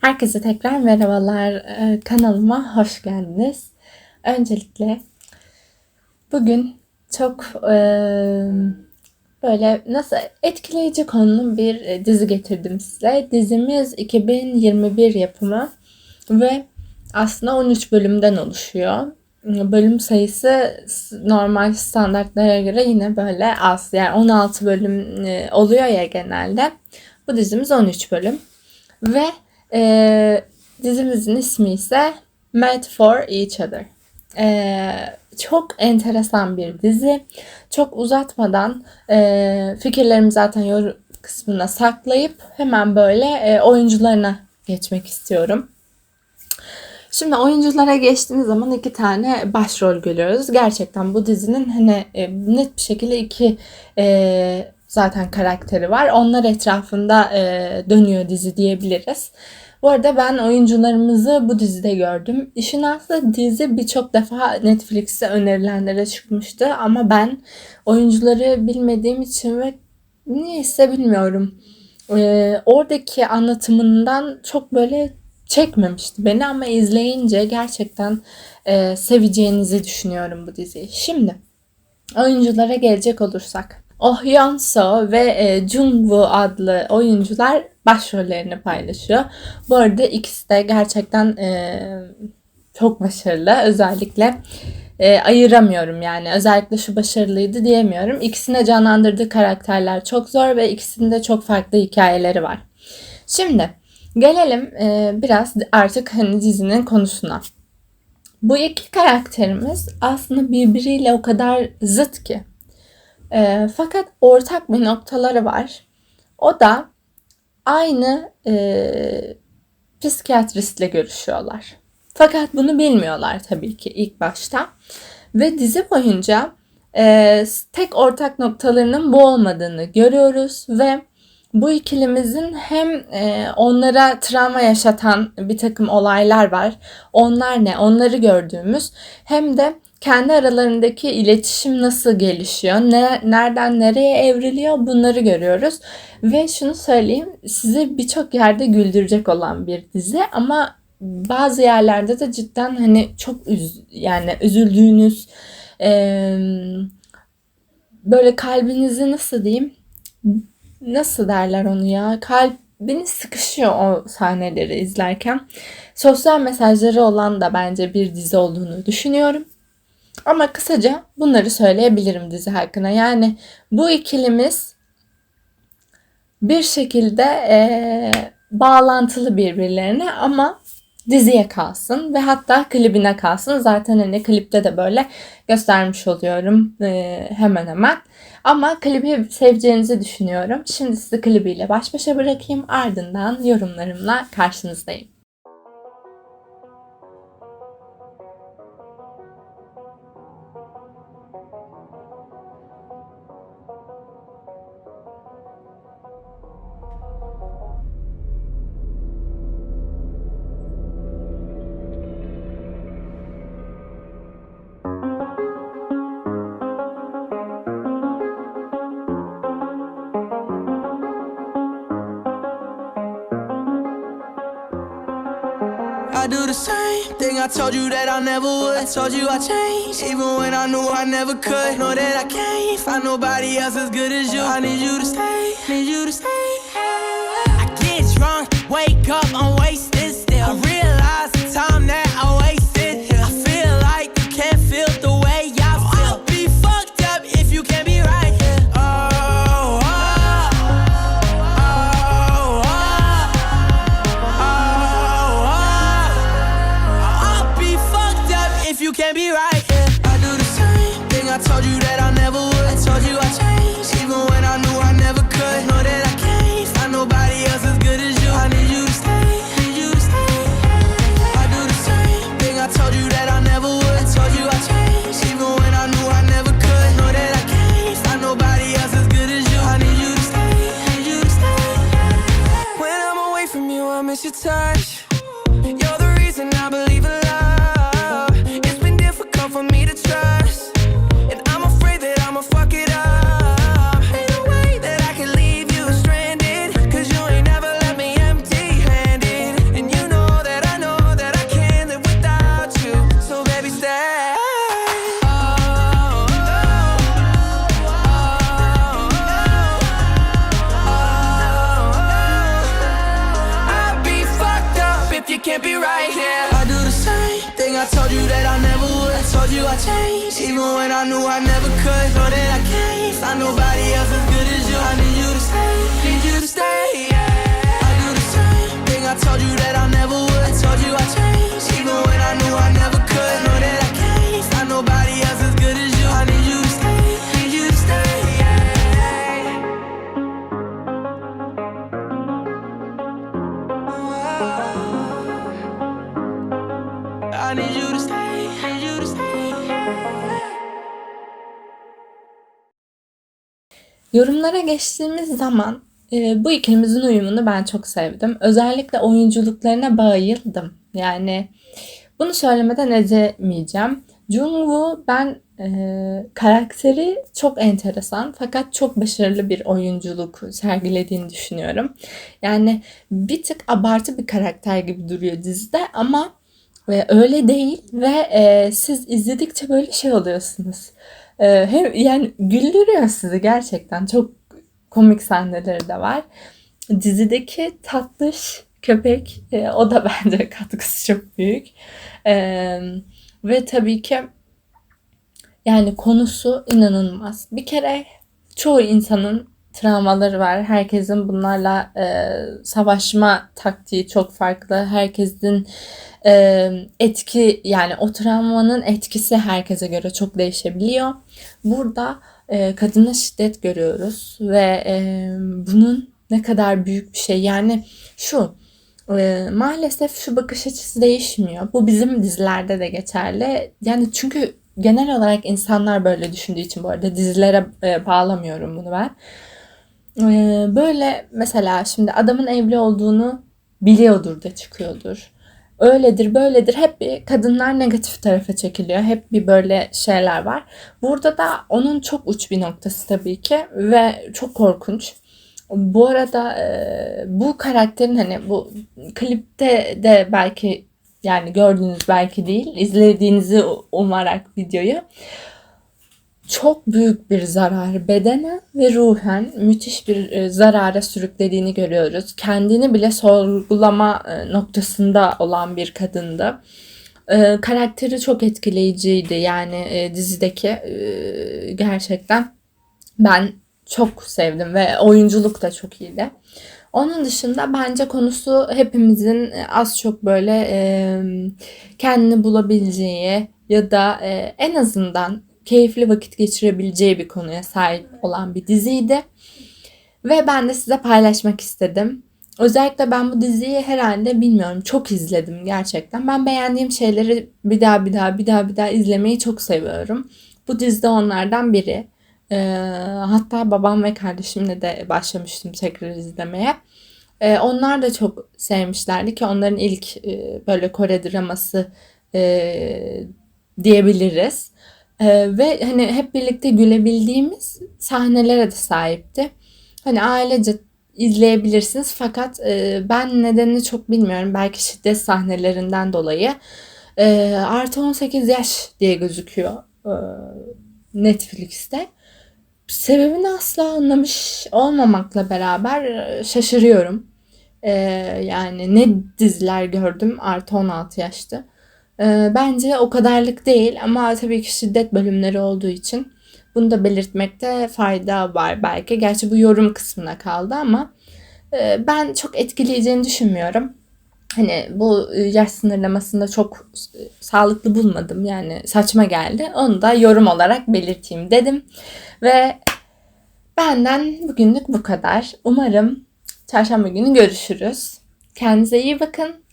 Herkese tekrar merhabalar. Kanalıma hoş geldiniz. Öncelikle bugün çok böyle nasıl etkileyici konulu bir dizi getirdim size. Dizimiz 2021 yapımı ve aslında 13 bölümden oluşuyor. Bölüm sayısı normal standartlara göre yine böyle az. Yani 16 bölüm oluyor ya genelde. Bu dizimiz 13 bölüm. Ve dizimizin ismi ise Made for Each Other. Çok enteresan bir dizi. Çok uzatmadan fikirlerimi zaten yorum kısmına saklayıp hemen böyle oyuncularına geçmek istiyorum. Şimdi oyunculara geçtiğimiz zaman iki tane başrol görüyoruz. Gerçekten bu dizinin hani net bir şekilde iki zaten karakteri var. Onlar etrafında dönüyor dizi diyebiliriz. Bu arada ben oyuncularımızı bu dizide gördüm. İşin aslı dizi birçok defa Netflix'e önerilenlere çıkmıştı. Ama ben oyuncuları bilmediğim için ve niyeyse bilmiyorum. Oradaki anlatımından çok böyle çekmemişti beni ama izleyince gerçekten seveceğinizi düşünüyorum bu diziyi. Şimdi oyunculara gelecek olursak. Oh Yeon-soo ve Jung-woo adlı oyuncular başrollerini paylaşıyor. Bu arada ikisi de gerçekten çok başarılı. Özellikle ayıramıyorum yani. Özellikle şu başarılıydı diyemiyorum. İkisine canlandırdığı karakterler çok zor ve ikisinde çok farklı hikayeleri var. Şimdi gelelim biraz artık hani dizinin konusuna. Bu iki karakterimiz aslında birbiriyle o kadar zıt ki. Fakat ortak bir noktaları var. O da aynı psikiyatristle görüşüyorlar. Fakat bunu bilmiyorlar tabii ki ilk başta. Ve dizi boyunca tek ortak noktalarının bu olmadığını görüyoruz ve bu ikilimizin hem onlara travma yaşatan bir takım olaylar var. Onlar ne? Onları gördüğümüz hem de kendi aralarındaki iletişim nasıl gelişiyor, nereden nereye evriliyor bunları görüyoruz. Ve şunu söyleyeyim, sizi birçok yerde güldürecek olan bir dizi ama bazı yerlerde de cidden hani çok yani üzüldüğünüz, böyle kalbinizi nasıl diyeyim, nasıl derler onu ya, kalbiniz sıkışıyor o sahneleri izlerken. Sosyal mesajları olan da bence bir dizi olduğunu düşünüyorum. Ama kısaca bunları söyleyebilirim dizi hakkında. Yani bu ikilimiz bir şekilde bağlantılı birbirlerine ama diziye kalsın ve hatta klibine kalsın. Zaten hani klipte de böyle göstermiş oluyorum hemen hemen. Ama klibi seveceğinizi düşünüyorum. Şimdi sizi klibiyle baş başa bırakayım. Ardından yorumlarımla karşınızdayım. I do the same thing I told you that I never would. I told you I changed, even when I knew I never could. Know that I can't find nobody else as good as you. I need you to stay, need you to stay. I get drunk, wake up, I'm wasted still. I realize the time that I wasted here. I feel like you can't feel the way I feel. I'll be fucked up if you can't be right here. You can't be right, yeah. I do the same thing I told you that I never would. I told you I changed, even when I knew I never could. Know that I can't find nobody else as good as you. I need you to stay, need you to stay. I do the same thing I told you that I never would. I told you I changed, even when I knew I never could. Know that I can't find nobody else as good as you. I need you to stay, need you to stay. When I'm away from you, I miss your touch. You're the reason I believe in love. For me to trust, and I'm afraid that I'ma fuck it up. Ain't no way that I can leave you stranded, 'cause you ain't never left me empty-handed. And you can't be right here. I do the same thing I told you that I never would. I told you I changed, even when I knew I never could. Know that I can't find nobody else as good as you. I need you to stay, need you to stay, yeah. I do the same thing I told you that I never would. I told you I changed, even when I knew I never could. Know that I can't find nobody else as good as you. I need you to stay, need you to stay, yeah. I need you to stay, need you to stay, yeah. Yorumlara geçtiğimiz zaman bu ikilimizin uyumunu ben çok sevdim. Özellikle oyunculuklarına bayıldım. Yani bunu söylemeden edemeyeceğim. Jungwoo ben karakteri çok enteresan fakat çok başarılı bir oyunculuk sergilediğini düşünüyorum. Yani bir tık abartı bir karakter gibi duruyor dizide ama öyle değil ve siz izledikçe böyle şey oluyorsunuz. Hem yani güldürüyor sizi gerçekten. Çok komik sahneleri de var. Dizideki tatlış köpek o da bence katkısı çok büyük. Ve tabii ki yani konusu inanılmaz. Bir kere çoğu insanın travmaları var. Herkesin bunlarla savaşma taktiği çok farklı. Herkesin etki yani o travmanın etkisi herkese göre çok değişebiliyor. Burada kadına şiddet görüyoruz ve bunun ne kadar büyük bir şey. Yani şu maalesef şu bakış açısı değişmiyor. Bu bizim dizilerde de geçerli. Yani çünkü genel olarak insanlar böyle düşündüğü için bu arada dizilere bağlamıyorum bunu ben. Böyle mesela şimdi adamın evli olduğunu biliyordur da çıkıyordur. Öyledir böyledir hep bir kadınlar negatif tarafa çekiliyor. Hep bir böyle şeyler var. Burada da onun çok uç bir noktası tabii ki ve çok korkunç. Bu arada bu karakterin hani bu klipte de belki yani gördüğünüz belki değil izlediğinizi umarak videoyu çok büyük bir zarar bedenen ve ruhen müthiş bir zarara sürüklediğini görüyoruz. Kendini bile sorgulama noktasında olan bir kadındı. Karakteri çok etkileyiciydi yani dizideki gerçekten ben çok sevdim ve oyunculuk da çok iyiydi. Onun dışında bence konusu hepimizin az çok böyle kendini bulabileceği ya da en azından keyifli vakit geçirebileceği bir konuya sahip olan bir diziydi. Ve ben de size paylaşmak istedim. Özellikle ben bu diziyi herhalde bilmiyorum çok izledim gerçekten. Ben beğendiğim şeyleri bir daha izlemeyi çok seviyorum. Bu dizi de onlardan biri. Hatta babam ve kardeşimle de başlamıştım tekrar izlemeye. Onlar da çok sevmişlerdi ki onların ilk böyle Kore draması diyebiliriz. Ve hani hep birlikte gülebildiğimiz sahnelere de sahipti. Hani ailece izleyebilirsiniz fakat ben nedenini çok bilmiyorum. Belki şiddet sahnelerinden dolayı artı 18 yaş diye gözüküyor Netflix'te. Sebebini asla anlamış olmamakla beraber şaşırıyorum. Yani ne diziler gördüm artı 16 yaşta. Bence o kadarlık değil ama tabii ki şiddet bölümleri olduğu için bunu da belirtmekte fayda var belki. Gerçi bu yorum kısmına kaldı ama ben çok etkileyeceğini düşünmüyorum. Hani bu yaş sınırlamasını da çok sağlıklı bulmadım. Yani saçma geldi. Onu da yorum olarak belirteyim dedim. Ve benden bugünlük bu kadar. Umarım çarşamba günü görüşürüz. Kendinize iyi bakın.